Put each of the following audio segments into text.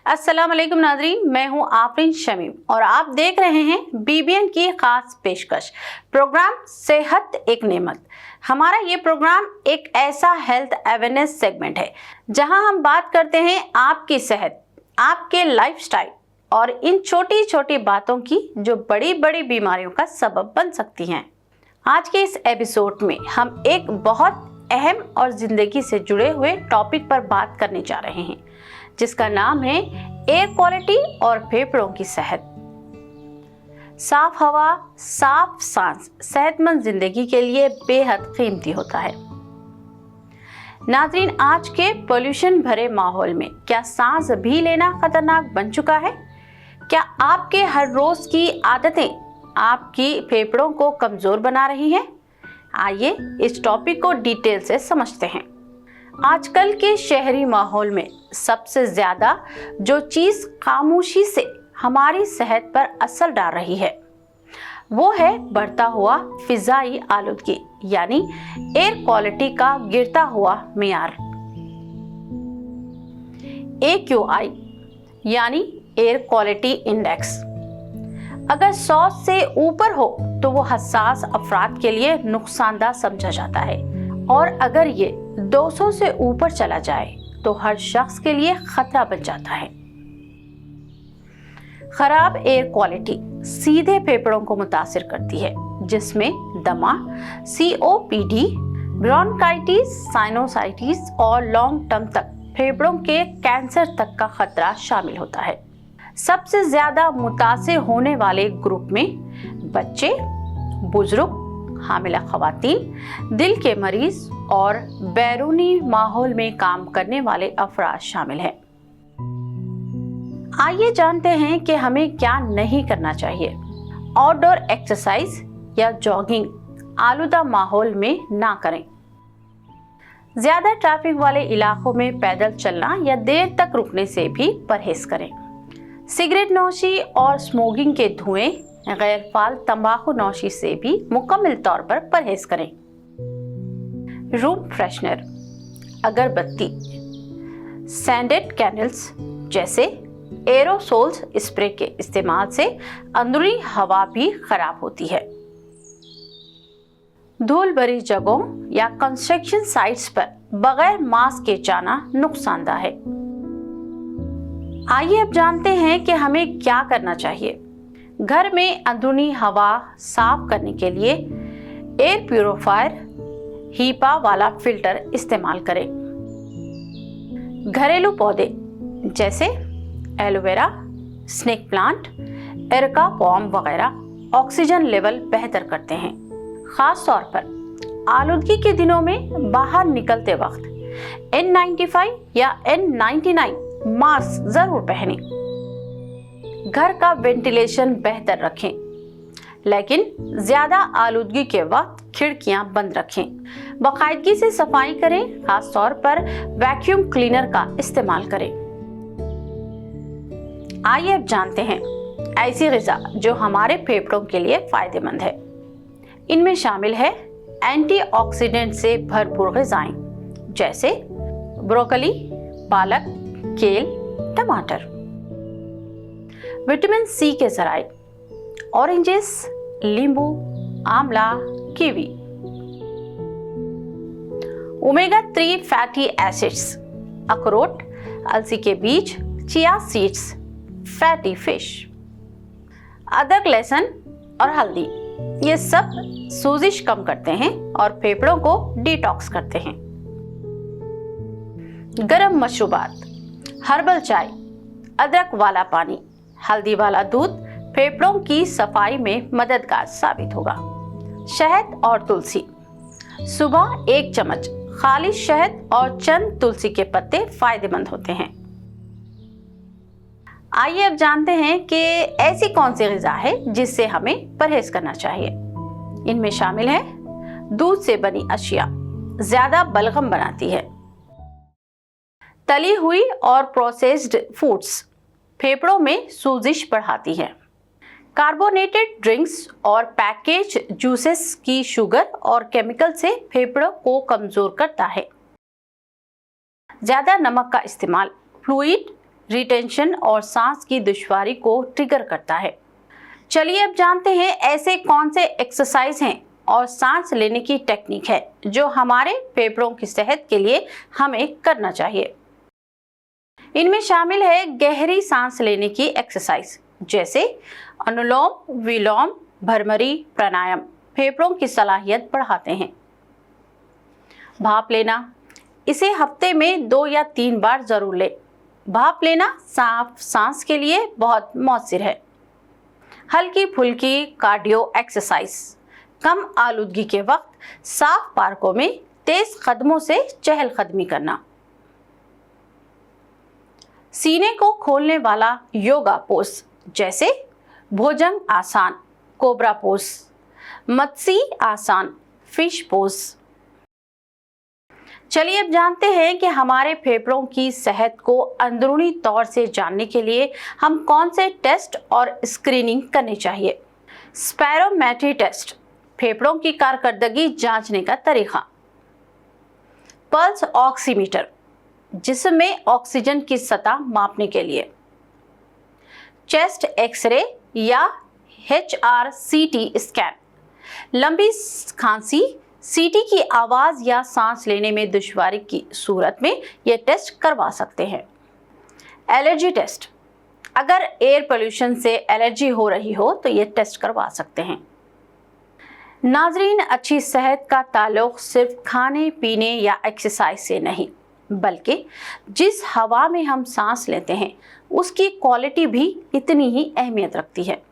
अस्सलाम वालेकुम नाज़रीन, मैं हूं आफरीन शमीम और आप देख रहे हैं बीबीएन की खास पेशकश प्रोग्राम सेहत एक नेमत। हमारा ये प्रोग्राम एक ऐसा हेल्थ अवेयरनेस सेगमेंट है जहां हम बात करते हैं आपकी सेहत, आपके लाइफस्टाइल और इन छोटी छोटी बातों की जो बड़ी बड़ी बीमारियों का सबब बन सकती हैं। आज के इस एपिसोड में हम एक बहुत अहम और जिंदगी से जुड़े हुए टॉपिक पर बात करने जा रहे हैं जिसका नाम है एयर क्वालिटी और फेफड़ों की सेहत। साफ हवा, साफ सांस सेहतमंद जिंदगी के लिए बेहद कीमती होता है। नाज़रीन, आज के पोल्यूशन भरे माहौल में क्या सांस भी लेना खतरनाक बन चुका है? क्या आपके हर रोज की आदतें आपकी फेफड़ों को कमजोर बना रही हैं? आइए इस टॉपिक को डिटेल से समझते हैं। आजकल के शहरी माहौल में सबसे ज्यादा जो चीज खामोशी से हमारी सेहत पर असर डाल रही है वो है बढ़ता हुआ फिजाई आलूदगी यानी एयर क्वालिटी का गिरता हुआ मियार। AQI यानी एयर क्वालिटी इंडेक्स अगर 100 से ऊपर हो तो वो हसास अफराद के लिए नुकसानदा समझा जाता है और अगर ये 200 से ऊपर चला जाए तो हर शख्स के लिए खतरा बन जाता है। खराब एयर क्वालिटी सीधे फेफड़ों को मुतासिर करती है जिसमें दमा, COPD, ब्रोंकाइटिस, साइनोसाइटिस और लॉन्ग टर्म तक फेफड़ों के कैंसर तक का खतरा शामिल होता है। सबसे ज्यादा मुतासिर होने वाले ग्रुप में बच्चे, बुजुर्ग, हामिला खवातीन, दिल के मरीज और बैरूनी माहौल में काम करने वाले अफराद शामिल हैं। आइए जानते हैं कि हमें क्या नहीं करना चाहिए। आउटडोर एक्सरसाइज या जॉगिंग आलूदा माहौल में ना करें। ज्यादा ट्रैफिक वाले इलाकों में पैदल चलना या देर तक रुकने से भी परहेज करें। सिगरेट नौशी और स्मोकिंग के धुएं, गैर फाल तंबाकू नौशी से भी मुकम्मल तौर पर परहेज करें। रूम फ्रेशनर, अगरबत्ती, सैंडेड कैंडल्स जैसे एरोसोल्स स्प्रे के इस्तेमाल से अंदरूनी हवा भी खराब होती है। धूल भरी जगहों या कंस्ट्रक्शन साइट्स पर बगैर मास्क के जाना नुकसानदा है। आइए अब जानते हैं कि हमें क्या करना चाहिए। घर में अंदरूनी हवा साफ करने के लिए एयर प्यूरिफायर हीपा वाला फिल्टर इस्तेमाल करें। घरेलू पौधे जैसे एलोवेरा, स्नेक प्लांट, एरिका पॉम वगैरह ऑक्सीजन लेवल बेहतर करते हैं। खास तौर पर आलूदगी के दिनों में बाहर निकलते वक्त N95 या N99 मास्क जरूर पहनें। घर का वेंटिलेशन बेहतर रखें, लेकिन ज्यादा आलूदगी के वक्त खिड़कियां बंद रखें। बाकायदगी से सफाई करें, खास तौर पर वैक्यूम क्लीनर का इस्तेमाल करें। आइए अब जानते हैं ऐसी ग़िज़ा जो हमारे फेफड़ों के लिए फायदेमंद है। इनमें शामिल है एंटीऑक्सीडेंट से भरपूर ग़िज़ाएं जैसे ब्रोकली, पालक, केल, टमाटर। विटामिन C के ज़राए ऑरेंजेस, नींबू, आंवला, कीवी। ओमेगा 3 फैटी एसिड्स, अखरोट, अलसी के बीज, चिया सीड्स, फैटी फिश। अदरक, लहसुन और हल्दी ये सब सूजिश कम करते हैं और फेफड़ों को डिटॉक्स करते हैं। गर्म मशरूबात, हर्बल चाय, अदरक वाला पानी, हल्दी वाला दूध फेफड़ों की सफाई में मददगार साबित होगा। शहद और तुलसी, सुबह 1 चम्मच खाली शहद और चंद तुलसी के पत्ते फायदेमंद होते हैं। आइए अब जानते हैं कि ऐसी कौन सी ग़िज़ा है जिससे हमें परहेज करना चाहिए। इनमें शामिल है दूध से बनी अशिया, ज्यादा बलगम बनाती है। तली हुई और प्रोसेस्ड फूड्स फेफड़ों में सूजिश बढ़ाती है। कार्बोनेटेड ड्रिंक्स और पैकेज जूसेस की शुगर और केमिकल से फेफड़ों को कमजोर करता है। ज्यादा नमक का इस्तेमाल फ्लूइड रिटेंशन और सांस की दुश्वारी को ट्रिगर करता है। चलिए अब जानते हैं ऐसे कौन से एक्सरसाइज हैं और सांस लेने की टेक्निक है जो हमारे फेफड़ों की सेहत के लिए हमें करना चाहिए। इनमें शामिल है गहरी सांस लेने की एक्सरसाइज जैसे अनुलोम विलोम, भ्रमरी प्राणायाम फेफड़ों की सलाहियत बढ़ाते हैं। भाप लेना, इसे हफ्ते में 2 या 3 बार जरूर लें। भाप लेना साफ सांस के लिए बहुत मौसर है। हल्की फुल्की कार्डियो एक्सरसाइज, कम आलूदगी के वक्त साफ पार्कों में तेज कदमों से चहलकदमी करना। सीने को खोलने वाला योगा पोज जैसे भुजंग आसान, कोबरा पोज, मत्स्य आसान, फिश पोज। चलिए अब जानते हैं कि हमारे फेफड़ों की सेहत को अंदरूनी तौर से जानने के लिए हम कौन से टेस्ट और स्क्रीनिंग करनी चाहिए। स्पायरोमेट्री टेस्ट, फेफड़ों की कारकर्दगी जांचने का तरीका। पल्स ऑक्सीमीटर, जिसमें ऑक्सीजन की सतह मापने के लिए। चेस्ट एक्सरे या HRCT स्कैन, लंबी खांसी, सीटी की आवाज या सांस लेने में दुश्वारी की सूरत में यह टेस्ट करवा सकते हैं। एलर्जी टेस्ट, अगर एयर पोल्यूशन से एलर्जी हो रही हो तो यह टेस्ट करवा सकते हैं। नाजरीन, अच्छी सेहत का ताल्लुक सिर्फ खाने पीने या एक्सरसाइज से नहीं, बल्कि जिस हवा में हम सांस लेते हैं उसकी क्वालिटी भी इतनी ही अहमियत रखती है।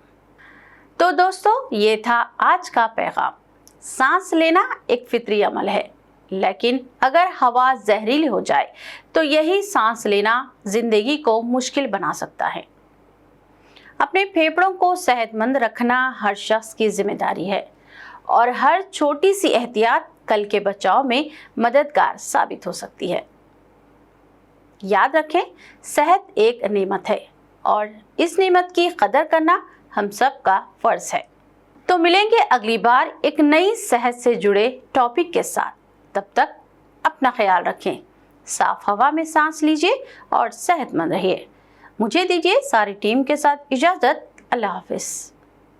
तो दोस्तों, ये था आज का पैगाम। सांस लेना एक फितरी अमल है, लेकिन अगर हवा जहरीली हो जाए तो यही सांस लेना जिंदगी को मुश्किल बना सकता है। अपने फेफड़ों को सेहतमंद रखना हर शख्स की जिम्मेदारी है और हर छोटी सी एहतियात कल के बचाव में मददगार साबित हो सकती है। याद रखें, सेहत एक नेमत है और इस नेमत की कदर करना हम सब का फर्ज है। तो मिलेंगे अगली बार एक नई सेहत से जुड़े टॉपिक के साथ। तब तक अपना ख्याल रखें, साफ हवा में सांस लीजिए और सेहतमंद रहिए। मुझे दीजिए सारी टीम के साथ इजाज़त। अल्लाह हाफिज़।